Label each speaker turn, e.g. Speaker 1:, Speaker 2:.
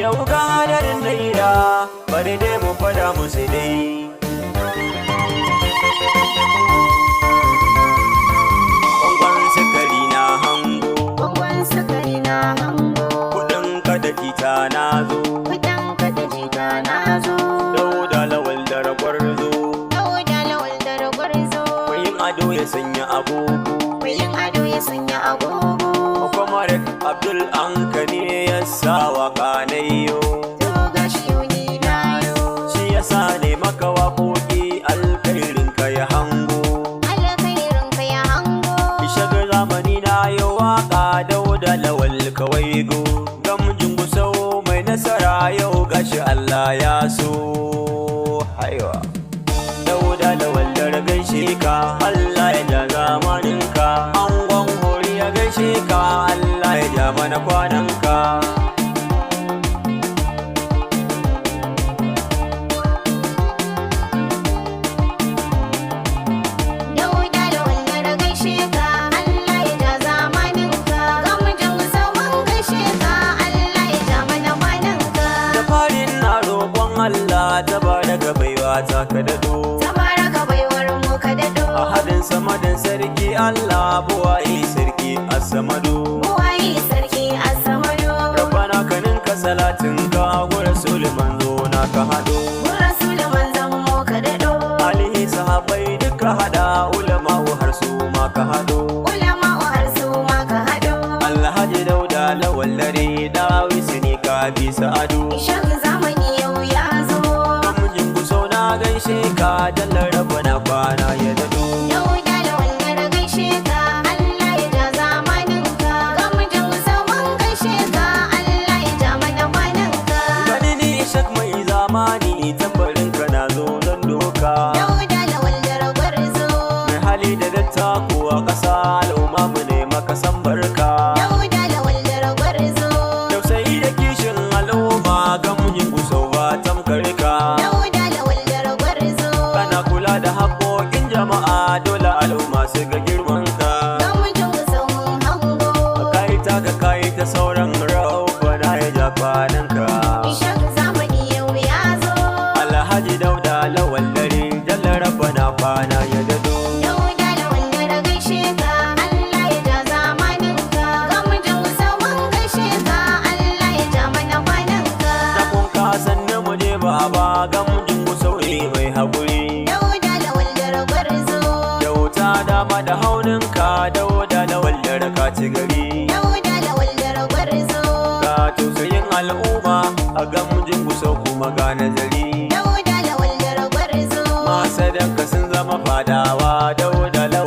Speaker 1: Yau ga hadarin naira bari dai mu fada musu dai. Gwangwan sukari na hango,
Speaker 2: gwangwan sukari na hango,
Speaker 1: kudin ka da jita na zo,
Speaker 2: kudin ka da jita na zo.
Speaker 1: Dauda Lawal da ragwarzo,
Speaker 2: Dauda Lawal da ragwarzo,
Speaker 1: kwayin ado ya sanya agogo,
Speaker 2: kwayin ado ya sanya agogo.
Speaker 1: Kwamar Abdul Ankani ya sa waka na yo,
Speaker 2: To gashi yau ni na yo,
Speaker 1: shi ya sa ne maka waƙoƙi alkhairin ka ya hango.
Speaker 2: alkhairin ka ya hango.
Speaker 1: Shagar zamani na yi waƙa Dauda Lawal kawai go, gamjin gusau mai nasara yau gashi Allah ya so. Haiwa Dauda Lawal da gaishe ka, Allah ya ja zamaninka. Angon hori ya gaishe ka, Allah ya ja mana kwananka.
Speaker 2: Dauda Lawal da gaishe ka, Allah ya ja zamanin ka. Gamjin gusau mun gaishe ka, Allah ya ja mana kwanan ka.
Speaker 1: Da farin na roƙon Allah ta ba daga baiwa ta ka daɗo.
Speaker 2: Tabaraka baiwar mu ka daɗo.
Speaker 1: A hadin samadin sarki Allah buwaye sarki As-Samadu.
Speaker 2: Buwaye sarki As-Samadu.
Speaker 1: Rabbana kanin ka salatin ka wa rasul manzo na ka hado.
Speaker 2: Mun rasul manzon mu ka daɗo.
Speaker 1: Alihi sahabbai duka hada ulama har su ma ka hado.
Speaker 2: Ulama har su ma ka haɗo.
Speaker 1: Alhaji Dauda Lawal dare dawi sini ka bi sa'adu.
Speaker 2: Ishan zamani yau ya zo.
Speaker 1: Kamjin kuso na gaishe ka dallar rabbana kwana ya dado.
Speaker 2: Dauda Lawal da gaishe ka, Allah ya ja zamanin ka. Gamjin gusau mun gaishe ka, Allah ya ja mana kwanan ka.
Speaker 1: Gani ni shak mai zamani tambarin ka na zo don doka.
Speaker 2: Dauda Lawal da ragwarzo.
Speaker 1: Mai hali da dattako a ƙasa al'umma mu ne maka san barka.
Speaker 2: Dauda Lawal da ragwarzo.
Speaker 1: Tausayi da kishin al'umma gamjin gusau ba tamkar ka.
Speaker 2: Dauda Lawal da ragwarzo.
Speaker 1: Kana kula da haƙoƙin jama'a dole al'umma su ga girman ka.
Speaker 2: Gamjin gusau mun hango.
Speaker 1: Kai ta ga kai ta sauran rabbana ya ja kwanan ka.
Speaker 2: Ishan zamani yau ya zo.
Speaker 1: Alhaji Dauda Lawal dare jalla rabbana kwana ya dado.
Speaker 2: Dauda Lawal da gaishe ka, Allah ya ja zamanin ka. Gamjin gusau mun gaishe ka, Allah ya ja mana kwanan ka.
Speaker 1: Takun ka sannu mu je baba gamjin gusau ne mai haƙuri.
Speaker 2: Dauda Lawal da ragwarzo.
Speaker 1: Kyauta dama da hauninka Dauda Lawal da ka ci gari.
Speaker 2: Dauda Lawal da ragwarzo.
Speaker 1: Ga tausayin al'umma a gamjin gusau kuma ga nazari.
Speaker 2: Dauda Lawal da ragwarzo.
Speaker 1: Masadanka sun zama fadawa Dauda Lawal